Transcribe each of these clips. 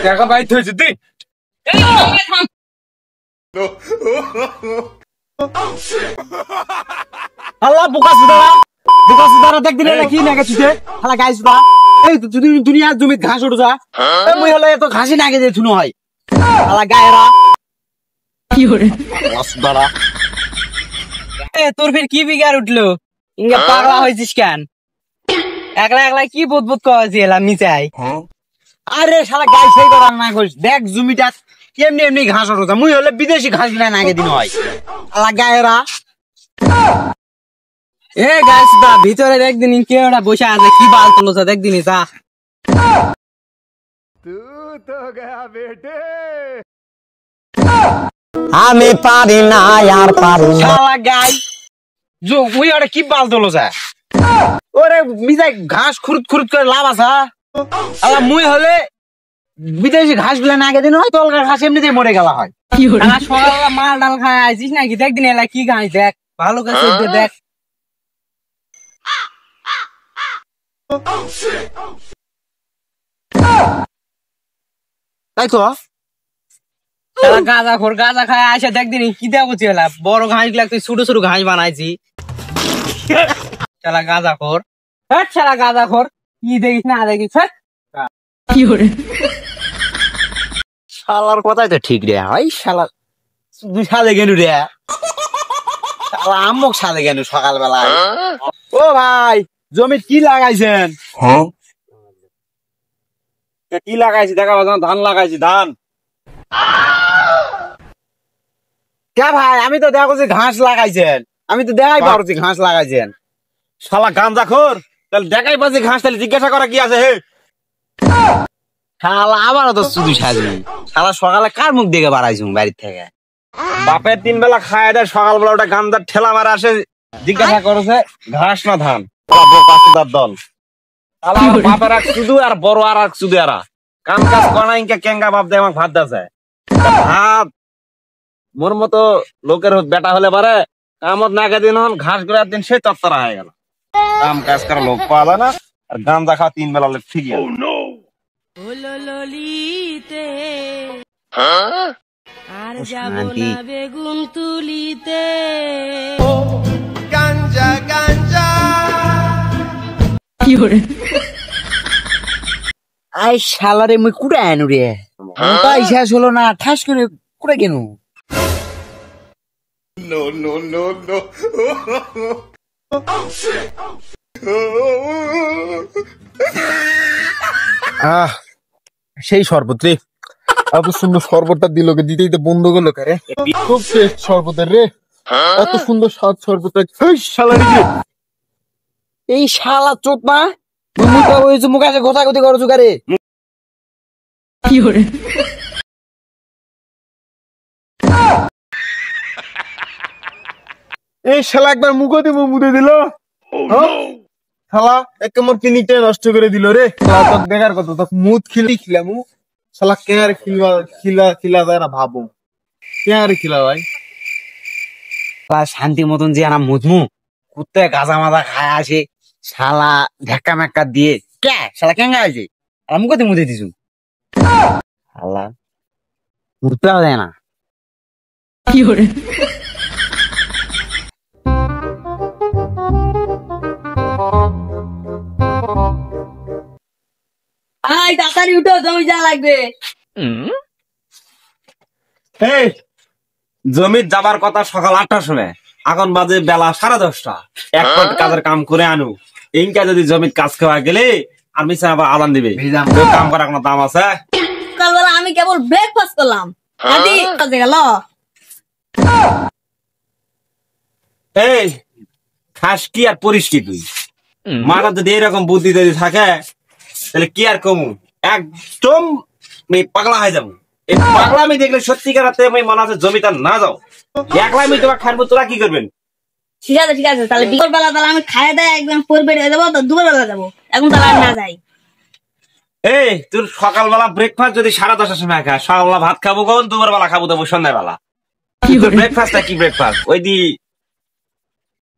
টাকা বাইর হয়েছে দি আল্লাহ বোকা সুদারা দেখ দিলে নাকি নাকি তুই হালা গাইস দা এই যদি দুনিয়া জমি ঘাস উঠে যা মই হলে তো ঘাসই নাগে দে থুনো হয় হালা গায়রা কি হরে সুদারা এ তোর ফির কি বিগার উঠলো ইঙ্গা পাগলা হইছিস কেন একলা একলা কি বুদবুদ কইছি এলা মিছাই আরে শালা গাইস এই কথা না কইস দেখ জমিটা এমনি এমনি ঘাস উঠে মই হলে বিদেশি ঘাস না নাগে দিন হয় হালা গায়রা এ গাইস দা ভিতরে একদিন কেউটা বসে আছে কি বাল তোলছে একদিন যা তু তো গয়া বেটে আমি পারি না আর পারি না শালা গাই জো ওই আরে কি বাল তোলছে ওরে মিজাই ঘাস খুরুত খুরুত করে লাভ আছে আলা মুই হলে বিদেশি ঘাস গুলা না আগে দিন হয় তলকার ঘাস এমনিতেই মরে গেলা হয় কি হলো না সকালবেলা মাল ডাল খায় আইছিস নাকি একদিন এলা কি ঘাস দেখ ভালো কাছে দেখ তাই তো গাঁজা খায় আসে দেখ দিন কি দেখো বড় ঘাস গুলা তুই ছোট ছোট ঘাস বানাইছি শালা গাঁজা খোর কি দেখিস না দেখিস কি করে শালার কথাই তো ঠিক রে ভাই শালা তুই সালে গেলু রে শালা আমক সালে গেলু সকালবেলা ও ভাই জমি কি লাগাইছেন কি লাগাইছি দেখা ধান লাগাইছি ধান কে ভাই আমি তো দেখো যে ঘাস লাগাইছেন আমি তো দেখাই পারছি ঘাস লাগাইছেন শালা গাঁজা খোর তাহলে দেখাই পাচ্ছি ঘাস তাহলে জিজ্ঞাসা করা কি আছে হে শালা আবারও তো শুধু সাজি শালা সকালে কার মুখ দেখে বাড়াইছুম বাড়ির থেকে বাপের 3 বেলা খায় দেয় সকালবেলা ওটা গাঁজার ঠেলা মারা আসে জিজ্ঞাসা করেছে ঘাস না ধান দল বাপের এক শুধু আর বড় আর এক শুধু এরা কাম কাজ করা ইনকে কেঙ্গা বাপ দিয়ে আমাকে ভাত দাসে ভাত মোর মতো লোকের বেটা হলে পারে কামত না দিন হন ঘাস গুড়ার দিন সেই তত্তরা হয়ে গেল কাম কাজ করা লোক পাওয়া যায় না আর গাঁজা খাওয়া 3 বেলা ঠিকই আর যাব না বেগুন তুলিতে গাঞ্জা গাঞ্জা কি হরে আই শালারে মুই কুড়া আনু রে তাই শেষ হলো না ঠাস করে কুড়া কেন নো নো নো নো সেই শরবত রে এত সুন্দর শরবতটা দিলকে দিতেই তো বন্ধ করলো রে খুব টেস্ট শরবতের রে এত সুন্দর স্বাদ শরবত এই শালা চোট না মুখা হয়েছে মুখ আছে গোছাগুতি করো চুকারে কি করে এই শালা একবার মুখো দিব মুদে দিল শালা এক মোর কিনিকটা নষ্ট করে দিল রে শালা তো দেখার কথা তো মুদ খিলাম শালা কে আর খিলা যায় না ভাবো কে আর খিলা ভাই শান্তি মতন যে আনা মুদমু কুত্তে গাজা মাজা খায় আসে শালা ধাক্কা ম্যাক্কা দিয়ে কে শালা কেঙ্গা আছে আর মুখে মুদে দিছু শালা মুদটাও দেয় না কি করে আই তাড়াতাড়ি উঠো জমি যা লাগবে এই জমির যাবার কথা সকাল 8টার সময় এখন বাজে বেলা 10:30 এক পট কাজের কাম করে আনু ইনকা যদি জমির কাজ খাওয়া গেলে আর মিছা আবার আলান দিবে কাম করার কোনো দাম আছে সকালবেলা আমি কেবল ব্রেকফাস্ট করলাম আদি কাজে গেল এই খাস কি আর পরিষ্কি তুই মাথা যদি এরকম বুদ্ধি যদি থাকে তাহলে কি আর কমু একদম পাগলা হয়ে যাবো এই পাগলামি দেখলে সত্যিকার মনে আছে জমিটা না যাও একলা আমি তোমার খানবো তোরা কি করবেন ঠিক আছে তাহলে বিকেলবেলা তাহলে আমি খাইয়ে দেয় একদম পরিবেশ হয়ে যাবো তো দুপুরবেলা যাবো এখন তাহলে আর না যাই এই তোর সকালবেলা ব্রেকফাস্ট যদি 10:30 সময় খাস সকালবেলা ভাত খাবো কখন দুপুরবেলা খাবো দেবো সন্ধ্যাবেলা ব্রেকফাস্টটা কি ব্রেকফাস্ট ওই দি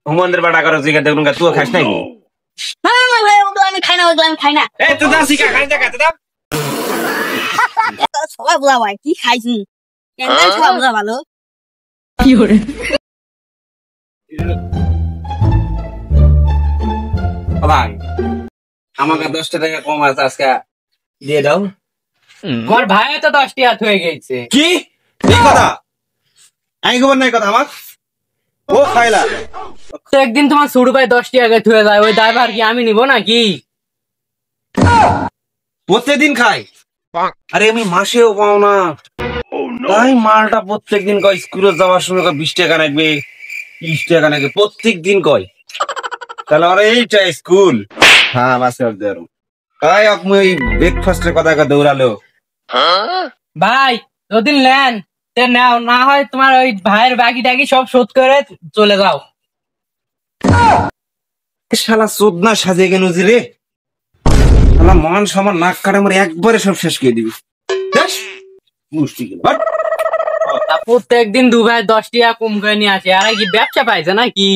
হুমন্দের বাড়া করো জিজ্ঞাসা দেখুন তুই খাস নাকি আমি খাই না এই তুই শিখা খাই দেখা সবাই বোঝা ভাই কি খাইছি কেন সবাই বোঝা ভালো ভাই আমাকে 10 টাকা কম আছে আজকে দিয়ে দাও। আমার ভাই তো 10 টাকা হয়ে গেছে। কি এই কথা আমি খবর নাই কথা আমার ও খাইলা তো একদিন তোমার ছোট ভাই 10 টাকা থুয়ে যায়, ওই ড্রাইভার কি আমি নিব নাকি? প্রত্যেকদিন খাই। আরে আমি মাসেও পাও না, তাই মালটা প্রত্যেকদিন কয় স্কুলে যাওয়ার সময় 20 টাকা লাগবে 30 টাকা লাগবে প্রত্যেকদিন কয়। তাহলে আরে এইটা স্কুল হ্যাঁ মাসে দেরো তাই আপনি এই ব্রেকফাস্টের কথা দৌড়ালো। ভাই যদি নেন তে নাও, না হয় তোমার ওই ভাইয়ের বাকি টাকি সব শোধ করে চলে যাও। শালা চোদনা সাজে কেন রে, শালা মান সমান নাক কাটে আমার একবারে সব শেষ করে দিবি। প্রত্যেকদিন 2 ভাই 10 টাকা কম করে নিয়ে আসে, আর কি ব্যবসা পাইছে নাকি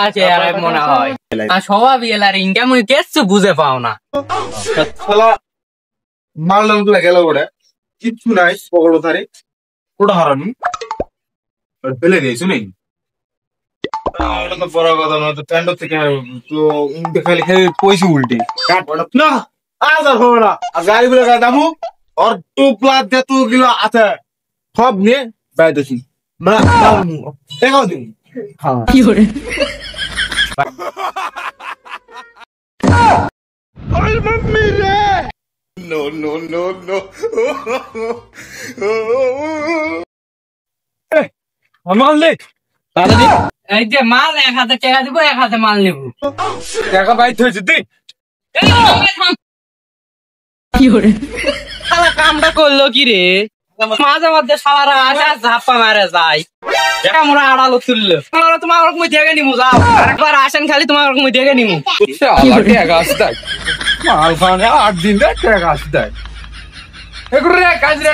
আছে আর মনে হয়। আর স্বভাব এলার ইনকাম কিছু বুঝে পাও না। শালা মারলাম তো গেল ওটা কিচ্ছু নাই পকড়ো তারে ওটা হারানো আর ফেলে দিয়েছো নাকি? ওটা তো বড় কথা না, তো ট্যান্ডার থেকে তো খালি খালি পয়সা উল্টে কাট না আজ আর হবে না। আর গাড়িগুলো দামু আর টুপলা যতগুলো আছে সব নিয়ে বাইতেছি না দেখাও দিন। No, no, no, no. মারলে এই যে মাল 1000 টাকা দিব, 1 হাতে মাল নিব। টাকা বাইতে হয়েছে তুই শালা কামটা করলো কি রে, মাঝে মধ্যে শালারা আসে আর ঝাপ্পা মারে যায়। আমরা আড়ালো তুললো তোমার ওরকম দেখে নিমু, যাও আরেকবার আসেন খালি তোমার ওরকম দেখে নিমু। টাকা আসতে মাল খাওয়ানে 8 দিন টাকা আসতে এগুলো কাজ রে